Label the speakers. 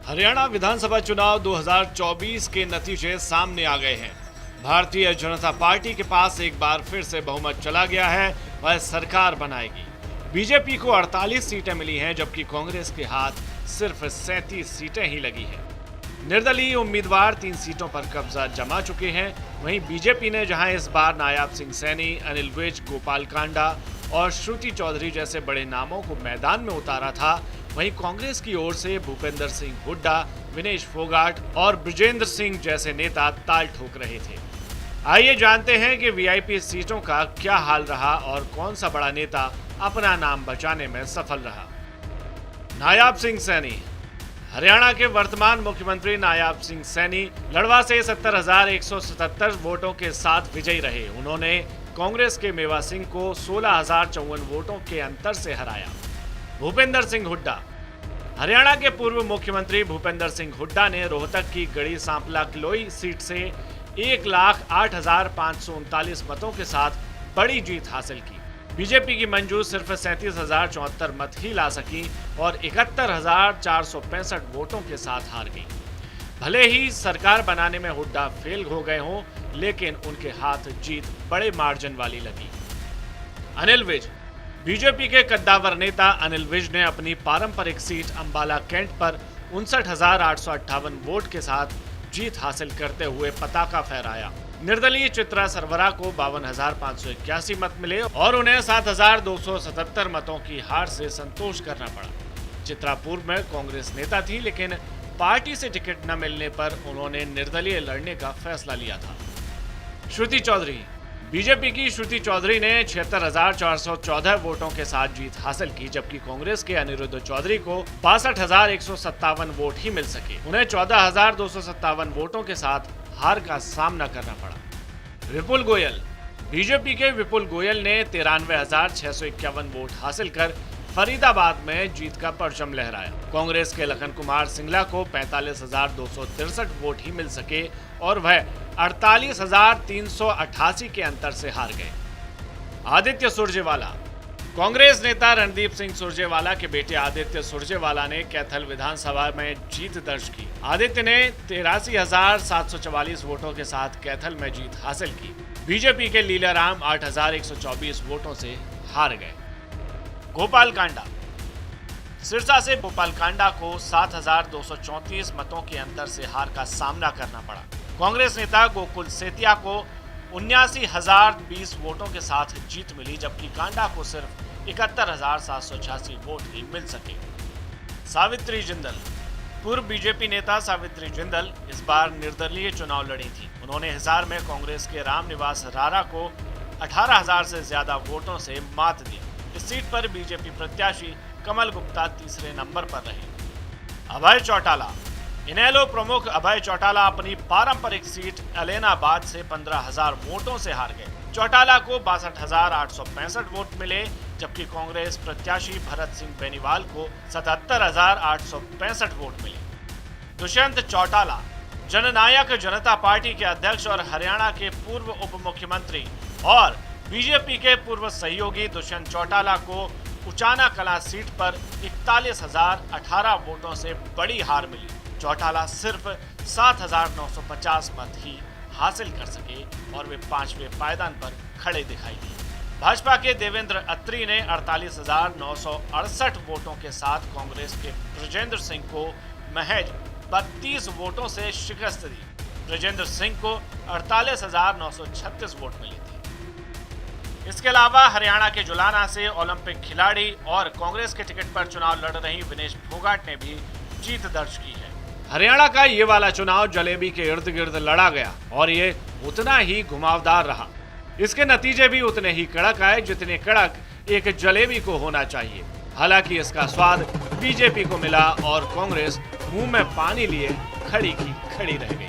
Speaker 1: हरियाणा विधानसभा चुनाव 2024 के नतीजे सामने आ गए हैं। भारतीय जनता पार्टी के पास एक बार फिर से बहुमत चला गया है। वह सरकार बनाएगी। बीजेपी को 48 सीटें मिली हैं, जबकि कांग्रेस के हाथ सिर्फ 37 सीटें ही लगी हैं। निर्दलीय उम्मीदवार 3 सीटों पर कब्जा जमा चुके हैं। वहीं बीजेपी ने जहां इस बार नायाब सिंह सैनी, अनिल विज, गोपाल कांडा और श्रुति चौधरी जैसे बड़े नामों को मैदान में उतारा था, वहीं कांग्रेस की ओर से भूपेंद्र सिंह हुड्डा, विनेश फोगाट और बृजेंद्र सिंह जैसे नेता ताल ठोक रहे थे। आइए जानते हैं कि वीआईपी सीटों का क्या हाल रहा और कौन सा बड़ा नेता अपना नाम बचाने में सफल रहा। नायाब सिंह सैनी। हरियाणा के वर्तमान मुख्यमंत्री नायाब सिंह सैनी लड़वा से 70,177 वोटों के साथ विजयी रहे। उन्होंने कांग्रेस के मेवा सिंह को 16,054 वोटों के अंतर से हराया। भूपेंद्र सिंह हुड्डा। हरियाणा के पूर्व मुख्यमंत्री भूपेंद्र सिंह हुड्डा ने रोहतक की गढ़ी सांपला किलोई सीट से 1,08,539 मतों के साथ बड़ी जीत हासिल की। बीजेपी की मंजू सिर्फ 37,074 मत ही ला सकी और 71,465 वोटों के साथ हार गई। भले ही सरकार बनाने में हुड्डा फेल हो गए हों, लेकिन उनके हाथ जीत बड़े मार्जिन वाली लगी। अनिल विज। बीजेपी के कद्दावर नेता अनिल विज ने अपनी पारंपरिक सीट अंबाला कैंट पर 59,858 वोट के साथ जीत हासिल करते हुए पताका फहराया। निर्दलीय चित्रा सरवरा को 52,581 मत मिले और उन्हें 7,277 मतों की हार से संतोष करना पड़ा। चित्रा पूर्व में कांग्रेस नेता थी, लेकिन पार्टी से टिकट न मिलने पर उन्होंने निर्दलीय लड़ने का फैसला लिया था। श्रुति चौधरी। बीजेपी की श्रुति चौधरी ने 76,414 वोटों के साथ जीत हासिल की, जबकि कांग्रेस के अनिरुद्ध चौधरी को 62,157 वोट ही मिल सके। उन्हें 14,257 वोटों के साथ हार का सामना करना पड़ा। विपुल गोयल। बीजेपी के विपुल गोयल ने 93,651 वोट हासिल कर फरीदाबाद में जीत का परचम लहराया। कांग्रेस के लखन कुमार सिंगला को 45,263 वोट ही मिल सके और वह 48,388 के अंतर से हार गए। आदित्य सुरजेवाला। कांग्रेस नेता रणदीप सिंह सुरजेवाला के बेटे आदित्य सुरजेवाला ने कैथल विधानसभा में जीत दर्ज की। आदित्य ने 83,744 वोटों के साथ कैथल में जीत हासिल की। बीजेपी के लीलाराम 8,124 वोटों से हार गए। गोपाल कांडा। सिरसा से गोपाल कांडा को 7,234 मतों के अंतर से हार का सामना करना पड़ा। कांग्रेस नेता गोकुल सेतिया को 79,020 वोटों के साथ जीत मिली, जबकि कांडा को सिर्फ 71,786 वोट ही मिल सके। सावित्री जिंदल। पूर्व बीजेपी नेता सावित्री जिंदल इस बार निर्दलीय चुनाव लड़ी थी। उन्होंने हिसार में कांग्रेस के रामनिवास रारा को 18,000 से ज्यादा वोटों से मात दी। इस सीट पर बीजेपी प्रत्याशी कमल गुप्ता तीसरे नंबर पर रहे। अभय चौटाला। इनेलो प्रमुख अभय चौटाला अपनी पारंपरिक सीट एलेनाबाद से 15,000 वोटों से हार गए। चौटाला को 62,865 वोट मिले, जबकि कांग्रेस प्रत्याशी भरत सिंह बेनीवाल को 77,865 वोट मिले। दुष्यंत चौटाला। जननायक जनता पार्टी के अध्यक्ष और हरियाणा के पूर्व उप मुख्यमंत्री और बीजेपी के पूर्व सहयोगी दुष्यंत चौटाला को उचाना कला सीट पर 41,018 वोटों से बड़ी हार मिली। चौटाला सिर्फ 7,950 मत ही हासिल कर सके और वे 5वें पायदान पर खड़े दिखाई दिए। भाजपा के देवेंद्र अत्री ने 48,968 वोटों के साथ कांग्रेस के बृजेंद्र सिंह को महज 32 वोटों से शिकस्त दी। बृजेंद्र सिंह को 48,936 वोट मिले थे। इसके अलावा हरियाणा के जुलाना से ओलंपिक खिलाड़ी और कांग्रेस के टिकट पर चुनाव लड़ रही विनेश फोगाट ने भी जीत दर्ज की है। हरियाणा का ये वाला चुनाव जलेबी के इर्द गिर्द लड़ा गया और ये उतना ही घुमावदार रहा। इसके नतीजे भी उतने ही कड़क आए जितने कड़क एक जलेबी को होना चाहिए। हालांकि इसका स्वाद बीजेपी को मिला और कांग्रेस मुंह में पानी लिए खड़ी की खड़ी रह गई।